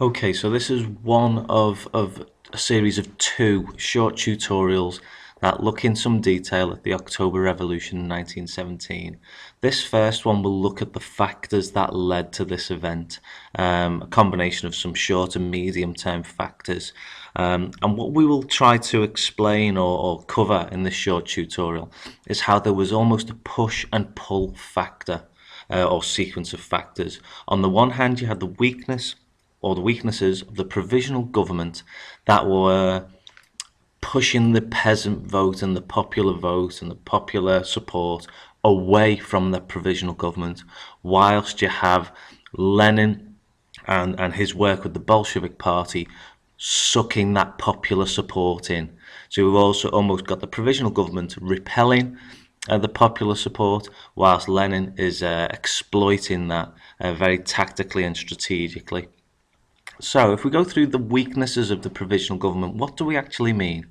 Okay, so this is one of a series of two short tutorials that look in some detail at the October Revolution in 1917. This first one will look at the factors that led to this event, a combination of some short and medium-term factors. And what we will try to explain or cover in this short tutorial is how there was almost a push and pull factor or sequence of factors. On the one hand, you had the weaknesses of the provisional government that were pushing the peasant vote and the popular support away from the provisional government, whilst you have Lenin and his work with the Bolshevik Party sucking that popular support in. So we've also almost got the provisional government repelling the popular support, whilst Lenin is exploiting that very tactically and strategically. So if we go through the weaknesses of the provisional government, what do we actually mean?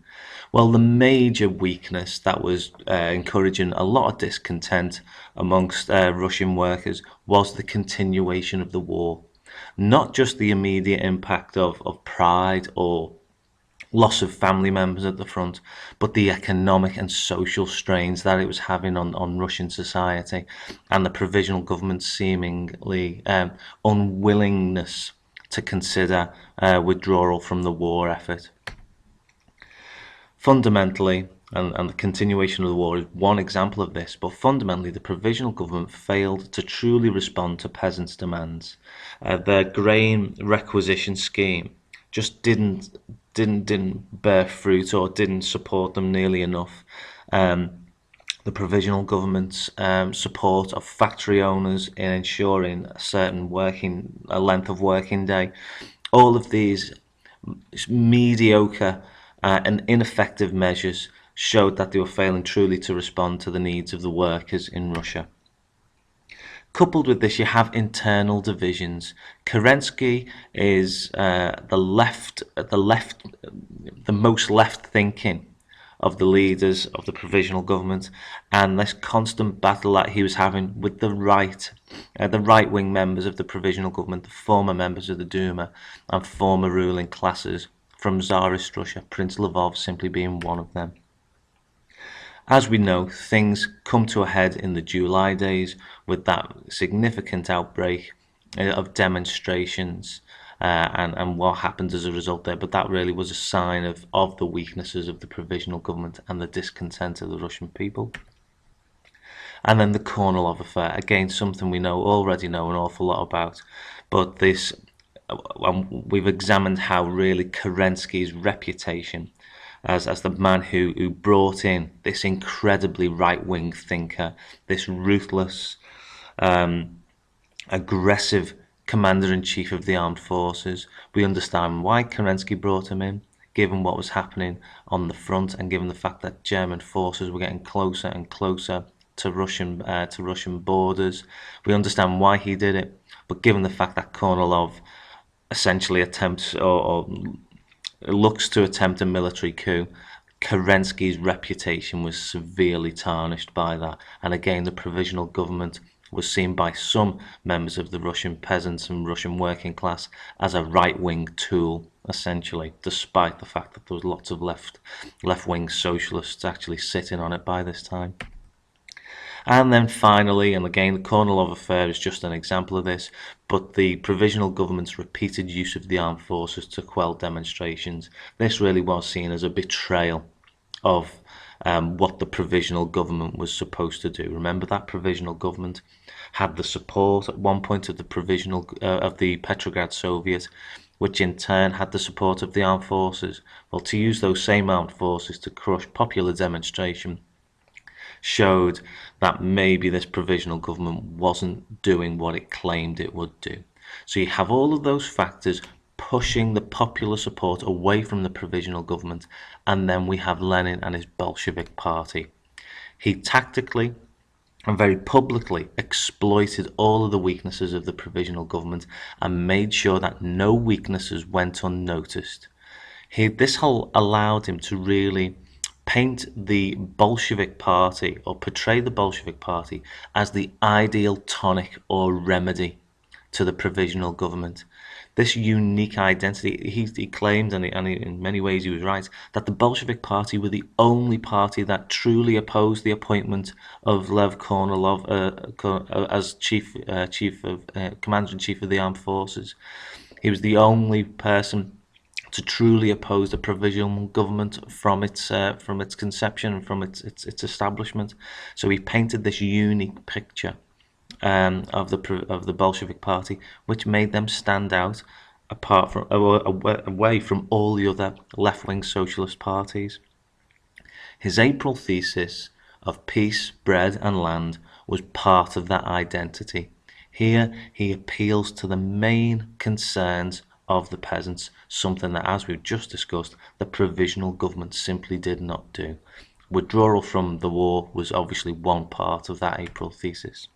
Well, the major weakness that was encouraging a lot of discontent amongst Russian workers was the continuation of the war. Not just the immediate impact of pride or loss of family members at the front, but the economic and social strains that it was having on Russian society, and the provisional government's seemingly unwillingness to consider withdrawal from the war effort. Fundamentally, and the continuation of the war is one example of this, but fundamentally the provisional government failed to truly respond to peasants' demands. Their grain requisition scheme just didn't bear fruit or didn't support them nearly enough. The provisional government's support of factory owners in ensuring a certain length of working day, all of these mediocre and ineffective measures showed that they were failing truly to respond to the needs of the workers in Russia. Coupled with this, you have internal divisions. Kerensky is the most left-thinking of the leaders of the provisional government, and this constant battle that he was having with the right-wing members of the provisional government, the former members of the Duma, and former ruling classes from Tsarist Russia, Prince Lvov simply being one of them. As we know, things come to a head in the July days with that significant outbreak of demonstrations and what happened as a result there. But that really was a sign of the weaknesses of the provisional government and the discontent of the Russian people. And then the Kornilov affair, again, something we already know an awful lot about. But this, we've examined how really Kerensky's reputation as the man who brought in this incredibly right-wing thinker, this ruthless, aggressive commander-in-chief of the armed forces. We understand why Kerensky brought him in, given what was happening on the front and given the fact that German forces were getting closer and closer to Russian borders. We understand why he did it, but given the fact that Kornilov essentially attempts or looks to attempt a military coup, Kerensky's reputation was severely tarnished by that. And again, the provisional government was seen by some members of the Russian peasants and Russian working class as a right-wing tool, essentially, despite the fact that there was lots of left-wing socialists actually sitting on it by this time. And then finally, and again, the Kornilov affair is just an example of this, but the provisional government's repeated use of the armed forces to quell demonstrations. This really was seen as a betrayal of what the provisional government was supposed to do. Remember that provisional government had the support at one point of the Petrograd Soviet, which in turn had the support of the armed forces. Well, to use those same armed forces to crush popular demonstration showed that maybe this provisional government wasn't doing what it claimed it would do. So you have all of those factors pushing the popular support away from the provisional government, and then we have Lenin and his Bolshevik party. He tactically and very publicly exploited all of the weaknesses of the provisional government and made sure that no weaknesses went unnoticed. This allowed him to really paint the Bolshevik Party or portray the Bolshevik Party as the ideal tonic or remedy to the provisional government. This unique identity, he claimed, and in many ways he was right, that the Bolshevik Party were the only party that truly opposed the appointment of Lev Kornilov as chief of commander-in-chief of the armed forces. He was the only person to truly oppose the provisional government from its conception and from its establishment. So he painted this unique picture of the Bolshevik Party, which made them stand out apart from away from all the other left-wing socialist parties. His April thesis of peace, bread and land was part of that identity. Here he appeals to the main concerns of the peasants, something that, as we've just discussed, the provisional government simply did not do. Withdrawal from the war was obviously one part of that April thesis.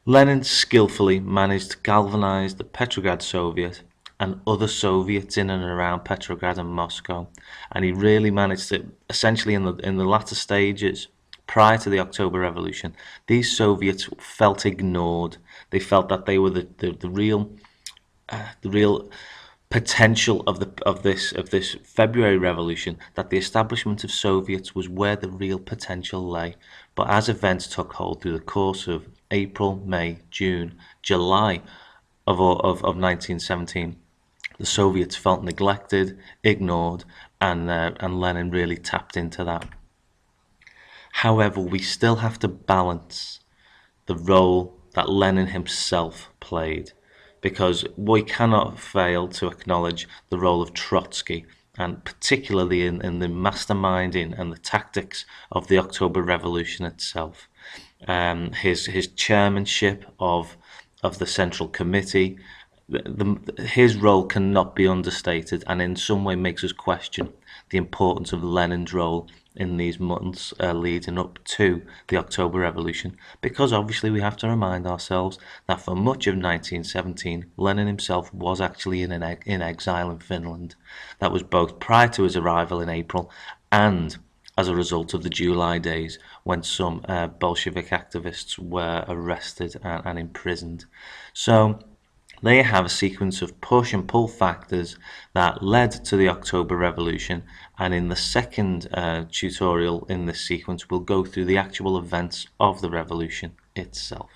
Lenin skillfully managed to galvanize the Petrograd Soviet and other Soviets in and around Petrograd and Moscow, and he really managed to, essentially in the latter stages, prior to the October Revolution, these Soviets felt ignored. They felt that they were the real potential of this February Revolution, that the establishment of Soviets was where the real potential lay. But as events took hold through the course of April, May, June, July of 1917, the Soviets felt neglected, ignored, and Lenin really tapped into that. However, we still have to balance the role that Lenin himself played, because we cannot fail to acknowledge the role of Trotsky, and particularly in the masterminding and the tactics of the October Revolution itself. His chairmanship of the Central Committee, his role cannot be understated, and in some way makes us question the importance of Lenin's role in these months leading up to the October Revolution, because obviously we have to remind ourselves that for much of 1917, Lenin himself was actually in exile in Finland. That was both prior to his arrival in April and as a result of the July days, when some Bolshevik activists were arrested and imprisoned. So there you have a sequence of push and pull factors that led to the October Revolution, and in the second tutorial in this sequence we'll go through the actual events of the revolution itself.